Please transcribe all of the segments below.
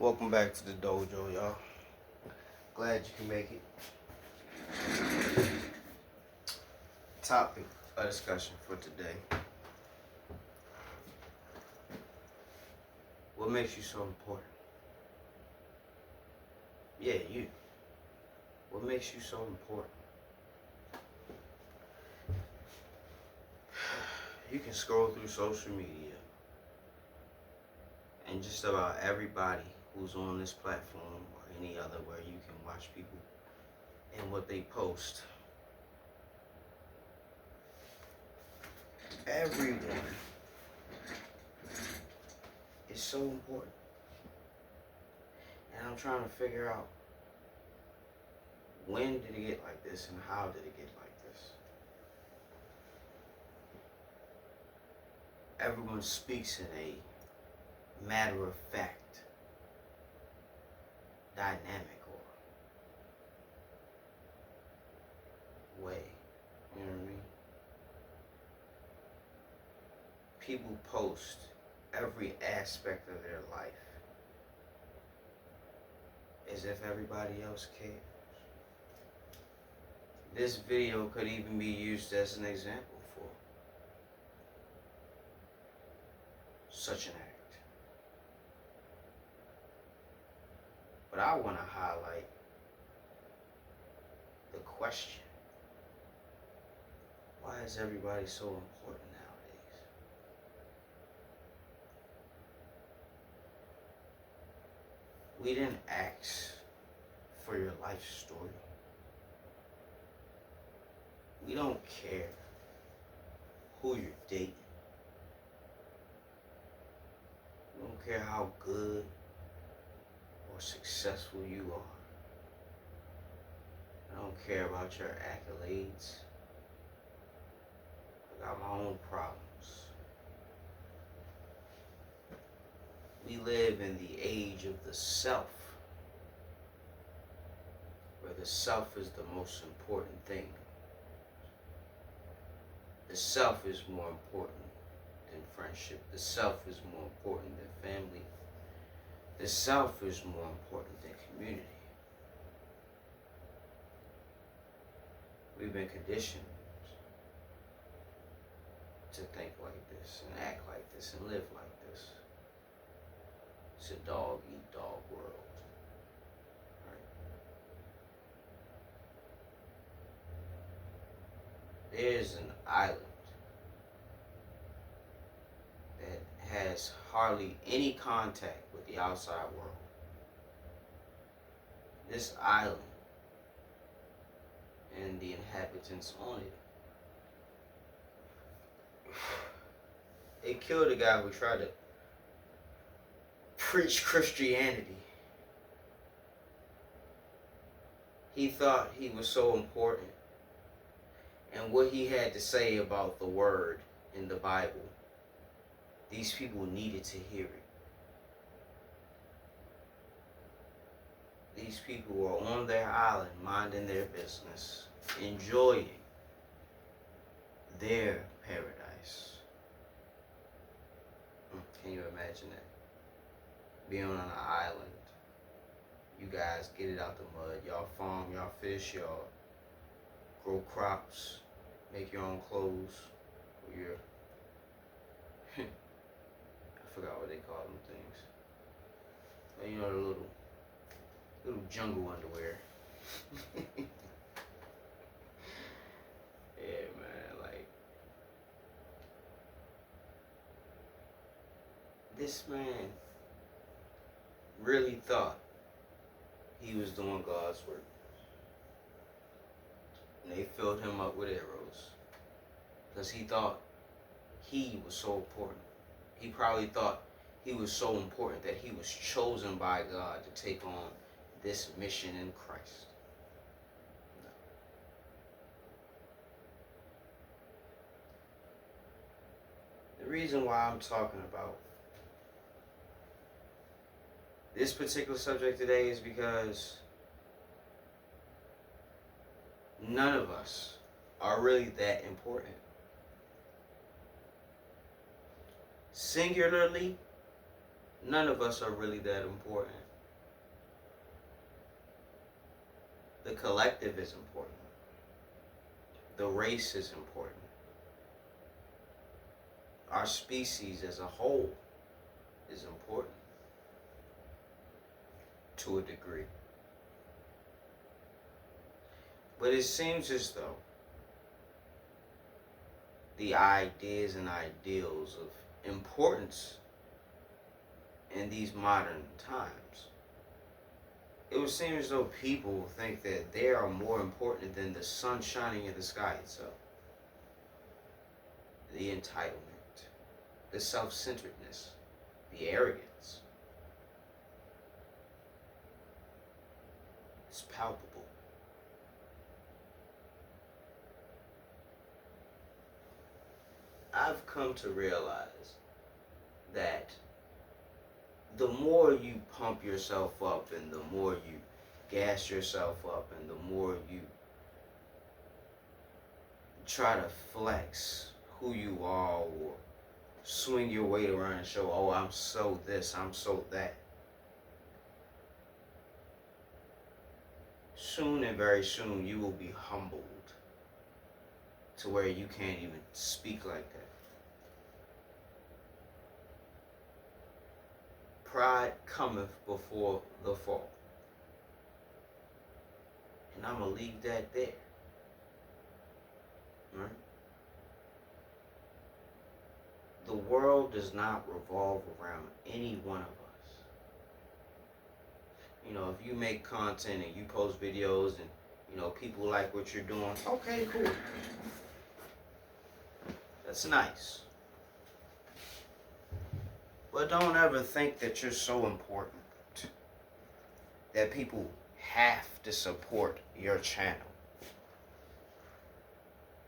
Welcome back to the dojo, y'all. Glad you can make it. Topic of discussion for today. What makes you so important? Yeah, you. What makes you so important? You can scroll through social media and just about everybody who's on this platform or any other where you can watch people and what they post. Everyone is so important. And I'm trying to figure out, when did it get like this and how did it get like this? Everyone speaks in a matter of fact dynamic or way. You know what I mean? People post every aspect of their life as if everybody else cares. This video could even be used as an example for such an act. But I want to highlight the question. Why is everybody so important nowadays? We didn't ask for your life story. We don't care who you're dating. We don't care how good or successful you are. I don't care about your accolades. I got my own problems. We live in the age of the self, where the self is the most important thing. The self is more important than friendship. The self is more important than family. The self is more important than community. We've been conditioned to think like this and act like this and live like this. It's a dog eat dog world. Right? There's an island that has hardly any contact with the outside world. This island and the inhabitants on it, they killed a guy who tried to preach Christianity. He thought he was so important, and what he had to say about the word in the Bible, these people needed to hear it. These people were on their island, minding their business, enjoying their paradise. Can you imagine that? Being on an island. You guys get it out the mud. Y'all farm, y'all fish, y'all grow crops, make your own clothes. Or your I forgot what they call them things. But you know, the little jungle underwear. Yeah, man, like, this man really thought he was doing God's work. And they filled him up with arrows because he thought he was so important. He probably thought he was so important that he was chosen by God to take on this mission in Christ. No. The reason why I'm talking about this particular subject today is because none of us are really that important. Singularly, none of us are really that important. The collective is important. The race is important. Our species as a whole is important to a degree. But it seems as though the ideas and ideals of importance in these modern times, it would seem as though people think that they are more important than the sun shining in the sky itself. The entitlement, the self-centeredness, the arrogance. It's palpable. I've come to realize that the more you pump yourself up and the more you gas yourself up and the more you try to flex who you are or swing your weight around and show, oh, I'm so this, I'm so that. Soon and very soon you will be humbled to where you can't even speak like that. Pride cometh before the fall. And I'm going to leave that there. Right? The world does not revolve around any one of us. You know, if you make content and you post videos and, you know, people like what you're doing, okay, cool. That's nice. But don't ever think that you're so important that people have to support your channel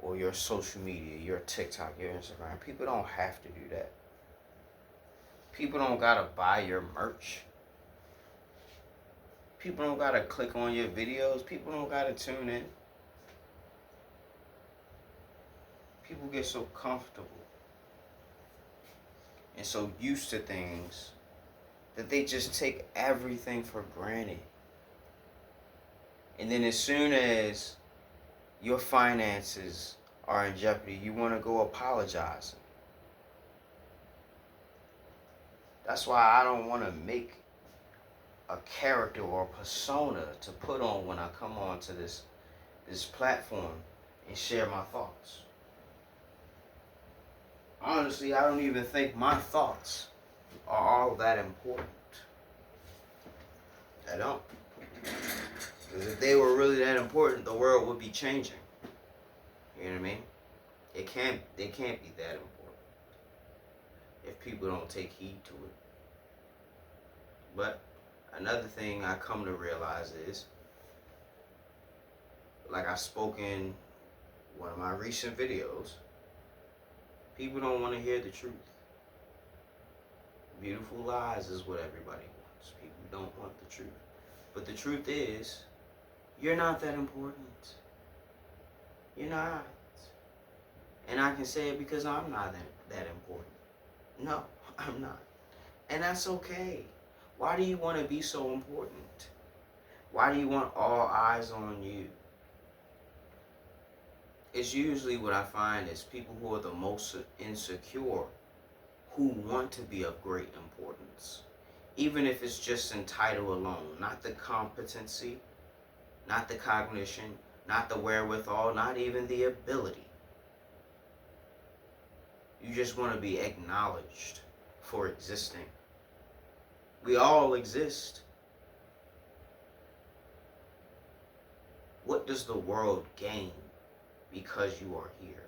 or your social media, your TikTok, your Instagram. People don't have to do that. People don't gotta buy your merch. People don't gotta click on your videos. People don't gotta tune in. People get so comfortable and so used to things that they just take everything for granted. And then as soon as your finances are in jeopardy, you want to go apologizing. That's why I don't want to make a character or a persona to put on when I come onto this platform and share my thoughts. Honestly, I don't even think my thoughts are all that important. I don't. Because if they were really that important, the world would be changing. You know what I mean? They can't be that important if people don't take heed to it. But another thing I come to realize is, like I spoke in one of my recent videos, people don't want to hear the truth. Beautiful lies is what everybody wants. People don't want the truth. But the truth is, you're not that important. You're not. And I can say it because I'm not that important. No, I'm not. And that's okay. Why do you want to be so important? Why do you want all eyes on you? It's usually what I find is people who are the most insecure who want to be of great importance. Even if it's just in title alone, not the competency, not the cognition, not the wherewithal, not even the ability. You just want to be acknowledged for existing. We all exist. What does the world gain because you are here?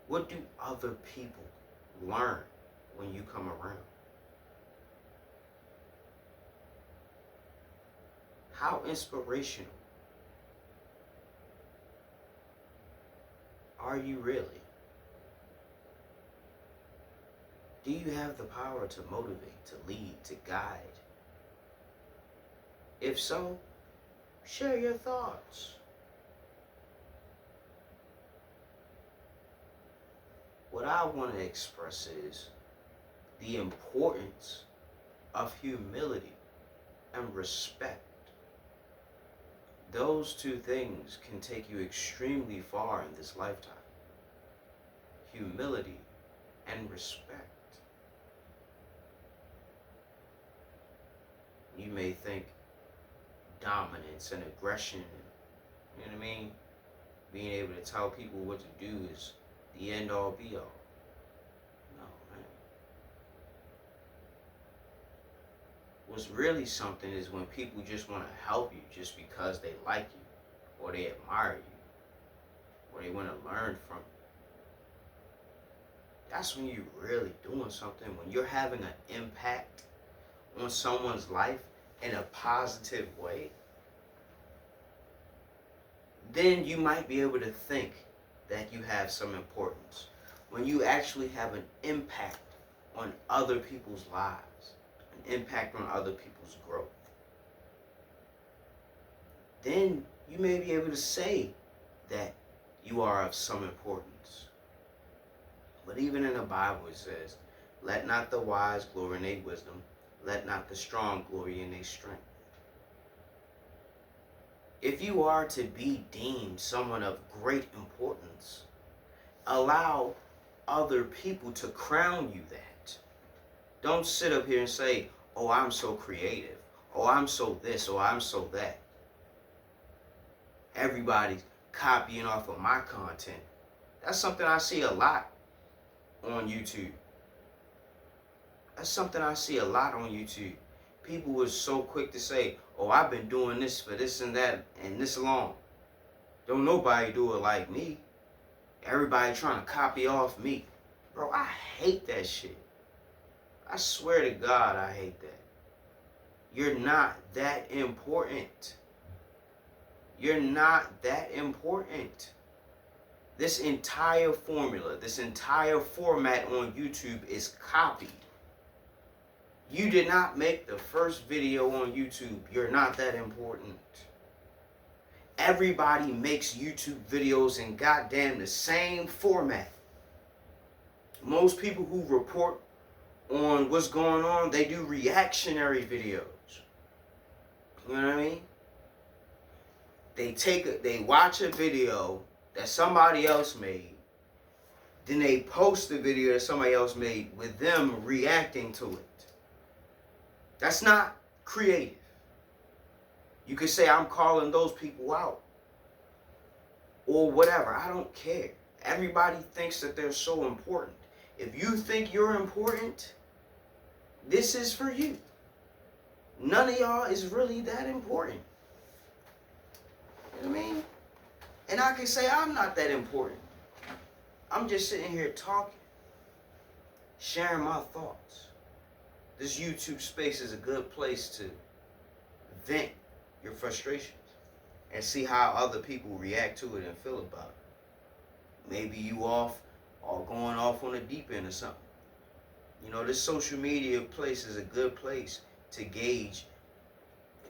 What do other people learn when you come around? How inspirational are you really? Do you have the power to motivate, to lead, to guide? If so, share your thoughts. What I want to express is the importance of humility and respect. Those two things can take you extremely far in this lifetime. Humility and respect. You may think dominance and aggression, you know what I mean? Being able to tell people what to do is the end all be all. No, man. What's really something is when people just want to help you just because they like you, or they admire you, or they want to learn from you. That's when you're really doing something, when you're having an impact on someone's life in a positive way. Then you might be able to think that you have some importance. When you actually have an impact on other people's lives, an impact on other people's growth, then you may be able to say that you are of some importance. But even in the Bible it says, let not the wise glory in their wisdom, let not the strong glory in their strength. If you are to be deemed someone of great importance, allow other people to crown you that. Don't sit up here and say, oh, I'm so creative. Oh, I'm so this. Oh, I'm so that. Everybody's copying off of my content. That's something I see a lot on YouTube. That's something I see a lot on YouTube. People were so quick to say, oh, I've been doing this for this and that and this long. Don't nobody do it like me. Everybody trying to copy off me. Bro, I hate that shit. I swear to God, I hate that. You're not that important. You're not that important. This entire formula, this entire format on YouTube is copied. You did not make the first video on YouTube. You're not that important. Everybody makes YouTube videos in goddamn the same format. Most people who report on what's going on, they do reactionary videos. You know what I mean? They watch a video that somebody else made, then they post the video that somebody else made with them reacting to it. That's not creative. You could say I'm calling those people out or whatever. I don't care. Everybody thinks that they're so important. If you think you're important, this is for you. None of y'all is really that important. You know what I mean? And I can say I'm not that important. I'm just sitting here talking, sharing my thoughts. This YouTube space is a good place to vent your frustrations and see how other people react to it and feel about it. Maybe you off or going off on the deep end or something. You know, this social media place is a good place to gauge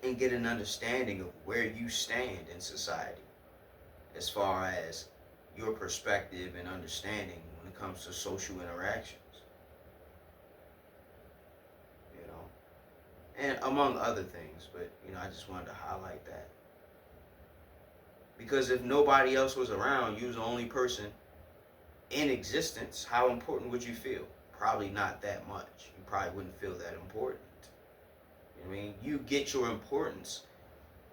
and get an understanding of where you stand in society as far as your perspective and understanding when it comes to social interactions. And among other things, but I just wanted to highlight that. Because if nobody else was around, you was the only person in existence, how important would you feel? Probably not that much. You probably wouldn't feel that important. You know what I mean? You get your importance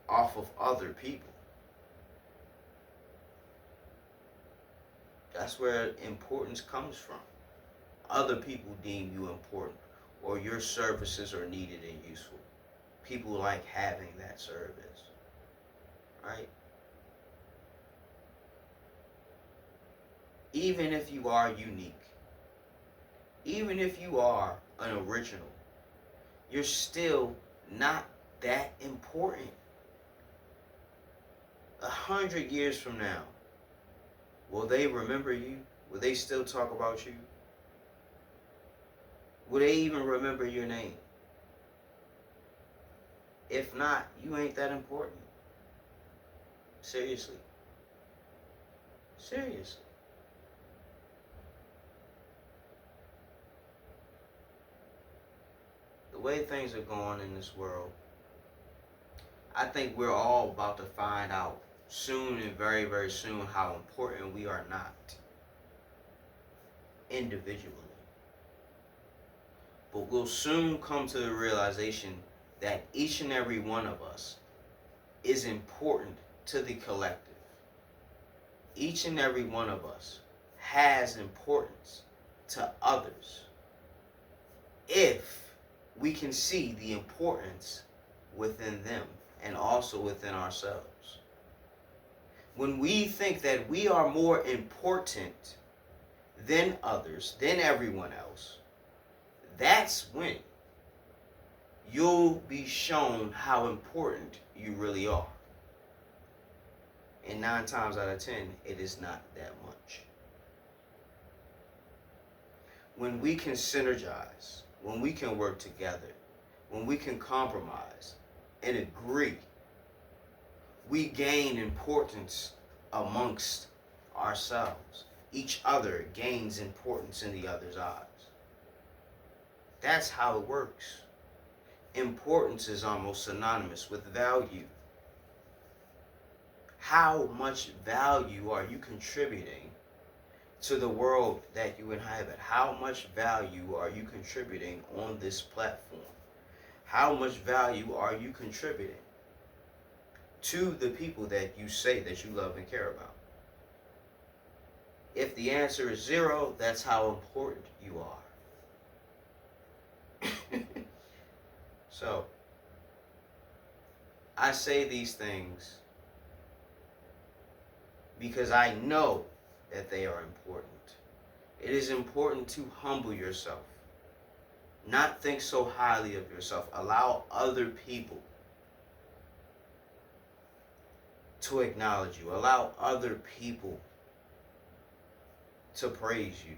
off of other people. That's where importance comes from. Other people deem you important, or your services are needed and useful. People like having that service, right? Even if you are unique, even if you are an original, you're still not that important. 100 years from now, will they remember you? Will they still talk about you? Will they even remember your name? If not, you ain't that important. Seriously. Seriously. the way things are going in this world, I think we're all about to find out soon and very, very soon how important we are not individually. But we'll soon come to the realization that each and every one of us is important to the collective. Each and every one of us has importance to others if we can see the importance within them and also within ourselves. When we think that we are more important than others, than everyone else, that's when you'll be shown how important you really are. And 9 times out of 10, it is not that much. When we can synergize, when we can work together, when we can compromise and agree, we gain importance amongst ourselves. Each other gains importance in the other's eyes. That's how it works. Importance is almost synonymous with value. How much value are you contributing to the world that you inhabit? How much value are you contributing on this platform? How much value are you contributing to the people that you say that you love and care about? If the answer is 0, that's how important you are. So, I say these things because I know that they are important. It is important to humble yourself. Not think so highly of yourself. Allow other people to acknowledge you. Allow other people to praise you.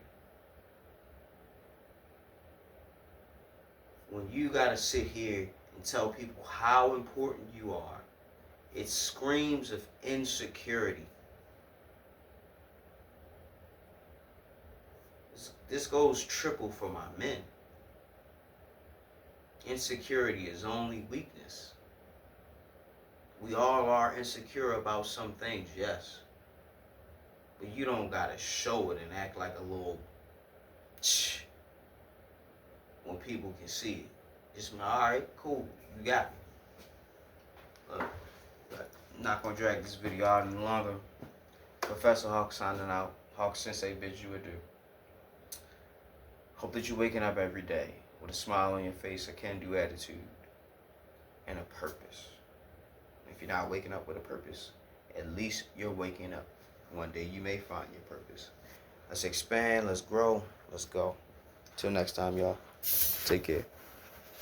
When you gotta sit here and tell people how important you are, it screams of insecurity. This goes triple for my men. Insecurity is only weakness. We all are insecure about some things, yes. But you don't gotta show it and act like a little when people can see it. Just be alright, cool, you got me. Look, I'm not gonna drag this video out any longer. Professor Hawk signing out. Hawk Sensei bids you adieu. Hope that you're waking up every day with a smile on your face, a can-do attitude, and a purpose. If you're not waking up with a purpose, at least you're waking up. One day you may find your purpose. Let's expand, let's grow, let's go. Till next time, y'all. Take care.